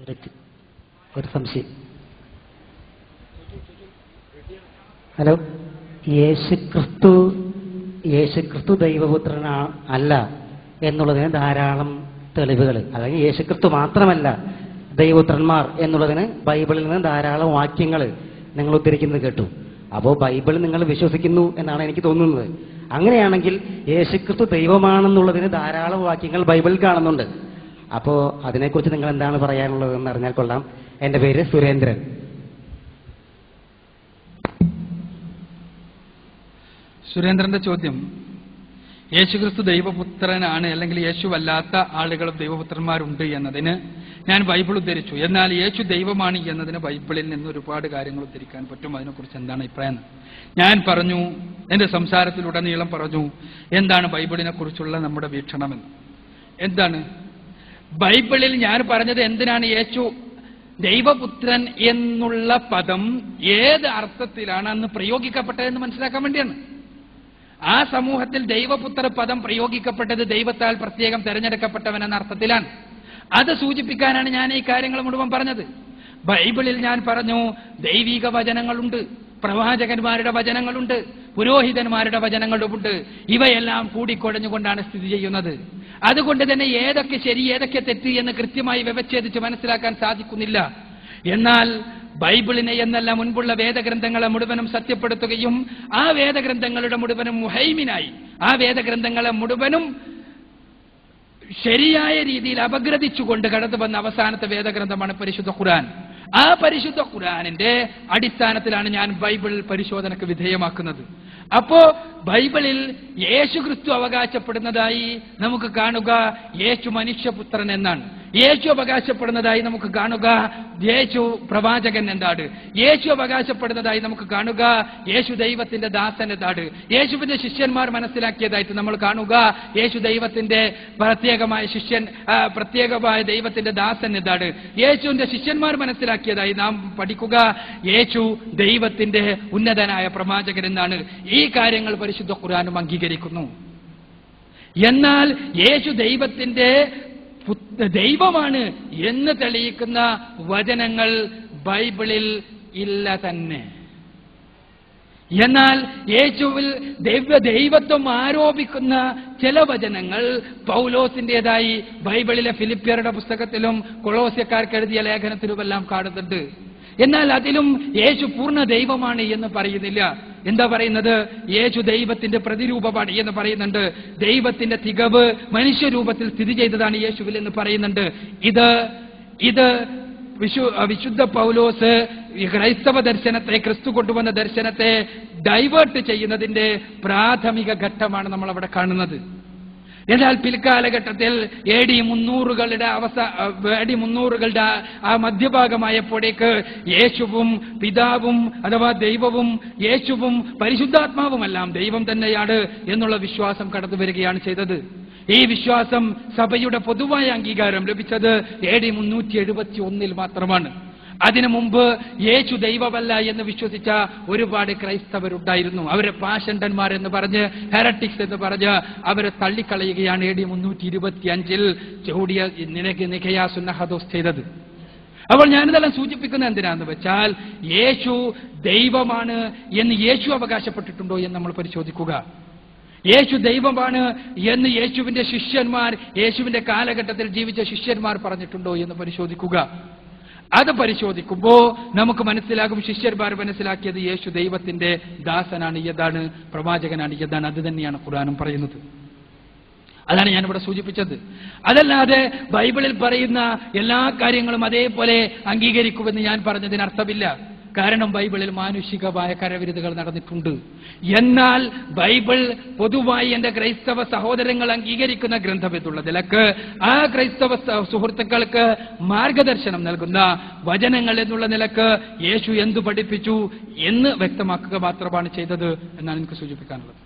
ഒരു സംശയം. ഹലോ, യേശുക്രിസ്തു ദൈവപുത്രനാ അല്ല എന്നുള്ളതിന് ധാരാളം തെളിവുകൾ, അല്ലെങ്കിൽ യേശുക്രിസ്തു മാത്രമല്ല ദൈവപുത്രന്മാർ എന്നുള്ളതിന് ബൈബിളിൽ നിന്ന് ധാരാളം വാക്യങ്ങൾ നിങ്ങൾ ഉദ്ധരിക്കുന്നത് കേട്ടു. അപ്പോൾ ബൈബിൾ നിങ്ങൾ വിശ്വസിക്കുന്നു എന്നാണ് എനിക്ക് തോന്നുന്നത്. അങ്ങനെയാണെങ്കിൽ യേശുക്രിസ്തു ദൈവമാണെന്നുള്ളതിന് ധാരാളം വാക്യങ്ങൾ ബൈബിളിൽ കാണുന്നുണ്ട്. അപ്പോൾ അതിനെക്കുറിച്ച് നിങ്ങൾ എന്താണ് പറയാനുള്ളതെന്ന് അറിഞ്ഞാൽ കൊള്ളാം. എൻ്റെ പേര് സുരേന്ദ്രൻ. സുരേന്ദ്രന്റെ ചോദ്യം, യേശുക്രിസ്തു ദൈവപുത്രനാണ് അല്ലെങ്കിൽ യേശുവല്ലാത്ത ആളുകളും ദൈവപുത്രന്മാരുണ്ട് എന്നതിന് ഞാൻ ബൈബിൾ ഉദ്ധരിച്ചു. എന്നാൽ യേശു ദൈവമാണ് എന്നതിന് ബൈബിളിൽ നിന്ന് ഒരുപാട് കാര്യങ്ങൾ ഉദ്ധരിക്കാൻ പറ്റും. അതിനെക്കുറിച്ച് എന്താണ് അഭിപ്രായം? ഞാൻ പറഞ്ഞു, എന്റെ സംസാരത്തിലുടനീളം പറഞ്ഞു എന്താണ് ബൈബിളിനെ കുറിച്ചുള്ള നമ്മുടെ വീക്ഷണമെന്ന്. എന്താണ് ബൈബിളിൽ ഞാൻ പറഞ്ഞത്? എന്തിനാണ് യേശു ദൈവപുത്രൻ എന്നുള്ള പദം ഏത് അർത്ഥത്തിലാണ് അന്ന് പ്രയോഗിക്കപ്പെട്ടതെന്ന് മനസ്സിലാക്കാൻ വേണ്ടിയാണ്. ആ സമൂഹത്തിൽ ദൈവപുത്ര പദം പ്രയോഗിക്കപ്പെട്ടത് ദൈവത്താൽ പ്രത്യേകം തെരഞ്ഞെടുക്കപ്പെട്ടവൻ എന്ന അർത്ഥത്തിലാണ്. അത് സൂചിപ്പിക്കാനാണ് ഞാൻ ഈ കാര്യങ്ങൾ മുഴുവൻ പറഞ്ഞത്. ബൈബിളിൽ ഞാൻ പറഞ്ഞു ദൈവിക വചനങ്ങളുണ്ട്, പ്രവാചകന്മാരുടെ വചനങ്ങളുണ്ട്, പുരോഹിതന്മാരുടെ വചനങ്ങളുമുണ്ട്. ഇവയെല്ലാം കൂടിക്കുഴഞ്ഞുകൊണ്ടാണ് സ്ഥിതി ചെയ്യുന്നത്. അതുകൊണ്ട് തന്നെ ഏതൊക്കെ ശരി ഏതൊക്കെ തെറ്റ് എന്ന് കൃത്യമായി വ്യവച്ഛേദിച്ച് മനസ്സിലാക്കാൻ സാധിക്കുന്നില്ല. എന്നാൽ ബൈബിളിനെ എന്നല്ല മുൻപുള്ള വേദഗ്രന്ഥങ്ങളെ മുഴുവനും സത്യപ്പെടുത്തുകയും ആ വേദഗ്രന്ഥങ്ങളുടെ മുഴുവനും മുഹൈമിനായി ആ വേദഗ്രന്ഥങ്ങളെ മുഴുവനും ശരിയായ രീതിയിൽ അപഗ്രഥിച്ചുകൊണ്ട് കടന്നു വന്ന അവസാനത്തെ വേദഗ്രന്ഥമാണ് പരിശുദ്ധ ഖുർആൻ. ആ പരിശുദ്ധ ഖുർആനിന്റെ അടിസ്ഥാനത്തിലാണ് ഞാൻ ബൈബിൾ പരിശോധനയ്ക്ക് വിധേയമാക്കുന്നത്. അപ്പോ ബൈബിളിൽ യേശുക്രിസ്തു അവകാശപ്പെടുന്നതായി നമുക്ക് കാണുക യേശു മനുഷ്യപുത്രൻ എന്നാണ്. യേശു അവകാശപ്പെടുന്നതായി നമുക്ക് കാണുക യേശു പ്രവാചകൻ എന്താണ്. യേശു അവകാശപ്പെടുന്നതായി നമുക്ക് കാണുക യേശു ദൈവത്തിന്റെ ദാസൻ എന്താണ്. യേശുവിന്റെ ശിഷ്യന്മാർ മനസ്സിലാക്കിയതായിട്ട് നമ്മൾ കാണുക യേശു ദൈവത്തിന്റെ പ്രത്യേകമായ ശിഷ്യൻ, പ്രത്യേകമായ ദൈവത്തിന്റെ ദാസൻ എന്താണ്. യേശുവിന്റെ ശിഷ്യന്മാർ മനസ്സിലാക്കിയതായി നാം പഠിക്കുക യേശു ദൈവത്തിന്റെ ഉന്നതനായ പ്രവാചകൻ എന്നാണ്. ഈ കാര്യങ്ങൾ പരിശുദ്ധ ഖുർആനും അംഗീകരിക്കുന്നു. എന്നാൽ യേശു ദൈവമാണ് എന്ന് തെളിയിക്കുന്ന വചനങ്ങൾ ബൈബിളിൽ ഇല്ല തന്നെ. എന്നാൽ യേശുവിൽ ദൈവത്വം ആരോപിക്കുന്ന ചില വചനങ്ങൾ പൗലോസിന്റേതായി ബൈബിളിലെ ഫിലിപ്പിയരുടെ പുസ്തകത്തിലും കൊളോസ്യക്കാർക്ക് എഴുതിയ ലേഖനത്തിലുമെല്ലാം കാണുന്നുണ്ട്. എന്നാൽ അതിലും യേശു പൂർണ്ണ ദൈവമാണ് എന്ന് പറയുന്നില്ല. എന്താ പറയുന്നത്? യേശു ദൈവത്തിന്റെ പ്രതിരൂപമാണ് എന്ന് പറയുന്നുണ്ട്. ദൈവത്തിന്റെ തികവ് മനുഷ്യരൂപത്തിൽ സ്ഥിതി ചെയ്തതാണ് യേശുവിൽ എന്ന് പറയുന്നുണ്ട്. ഇത് വിശുദ്ധ പൗലോസ് ക്രൈസ്തവ ദർശനത്തെ, ക്രിസ്തു കൊണ്ടുവന്ന ദർശനത്തെ ഡൈവേർട്ട് ചെയ്യുന്നതിന്റെ പ്രാഥമിക ഘട്ടമാണ് നമ്മൾ അവിടെ കാണുന്നത്. എന്നാൽ പിൽക്കാലഘട്ടത്തിൽ AD 300കളുടെ ആ മധ്യഭാഗമായപ്പോഴേക്ക് യേശുവും പിതാവും അഥവാ ദൈവവും യേശുവും പരിശുദ്ധാത്മാവുമെല്ലാം ദൈവം തന്നെയാണ് എന്നുള്ള വിശ്വാസം കടന്നു വരികയാണ് ചെയ്തത്. ഈ വിശ്വാസം സഭയുടെ പൊതുവായ അംഗീകാരം ലഭിച്ചത് AD 371 മാത്രമാണ്. അതിനു മുമ്പ് യേശു ദൈവമല്ല എന്ന് വിശ്വസിച്ച ഒരുപാട് ക്രൈസ്തവരുണ്ടായിരുന്നു. അവരെ പാഷണ്ഡന്മാർ എന്ന് പറഞ്ഞ്, ഹെററ്റിക്സ് എന്ന് പറഞ്ഞ് അവരെ തള്ളിക്കളയുകയാണ് AD 325 ചൂടിയ നിഖയാ സുന്നഹദോസ് ചെയ്തത്. അപ്പോൾ ഞാനിതെല്ലാം സൂചിപ്പിക്കുന്നത് എന്തിനാന്ന് വെച്ചാൽ യേശു ദൈവമാണ് എന്ന് യേശു അവകാശപ്പെട്ടിട്ടുണ്ടോ എന്ന് നമ്മൾ പരിശോധിക്കുക. യേശു ദൈവമാണ് എന്ന് യേശുവിന്റെ ശിഷ്യന്മാർ, യേശുവിന്റെ കാലഘട്ടത്തിൽ ജീവിച്ച ശിഷ്യന്മാർ പറഞ്ഞിട്ടുണ്ടോ എന്ന് പരിശോധിക്കുക. അത് പരിശോധിക്കുമ്പോൾ നമുക്ക് മനസ്സിലാകും ശിഷ്യന്മാർ മനസ്സിലാക്കിയത് യേശു ദൈവത്തിന്റെ ദാസനാണ് എന്നതാണ്, പ്രവാചകനാണ് എന്നതാണ്. അത് തന്നെയാണ് ഖുർആനും പറയുന്നത്. അതാണ് ഞാനിവിടെ സൂചിപ്പിച്ചത്. അതല്ലാതെ ബൈബിളിൽ പറയുന്ന എല്ലാ കാര്യങ്ങളും അതേപോലെ അംഗീകരിക്കുമെന്ന് ഞാൻ പറഞ്ഞതിനർത്ഥമില്ല. കാരണം ബൈബിളിൽ മാനുഷികമായ കരവിരുതുകൾ നടന്നിട്ടുണ്ട്. എന്നാൽ ബൈബിൾ പൊതുവായി എന്റെ ക്രൈസ്തവ സഹോദരങ്ങൾ അംഗീകരിക്കുന്ന ഗ്രന്ഥം എന്നുള്ള നിലക്ക് ആ ക്രൈസ്തവ സുഹൃത്തുക്കൾക്ക് മാർഗദർശനം നൽകുന്ന വചനങ്ങൾ എന്നുള്ള നിലക്ക് യേശു എന്തു പഠിപ്പിച്ചു എന്ന് വ്യക്തമാക്കുക മാത്രമാണ് ചെയ്തത് എന്നാണ് എനിക്ക് സൂചിപ്പിക്കാനുള്ളത്.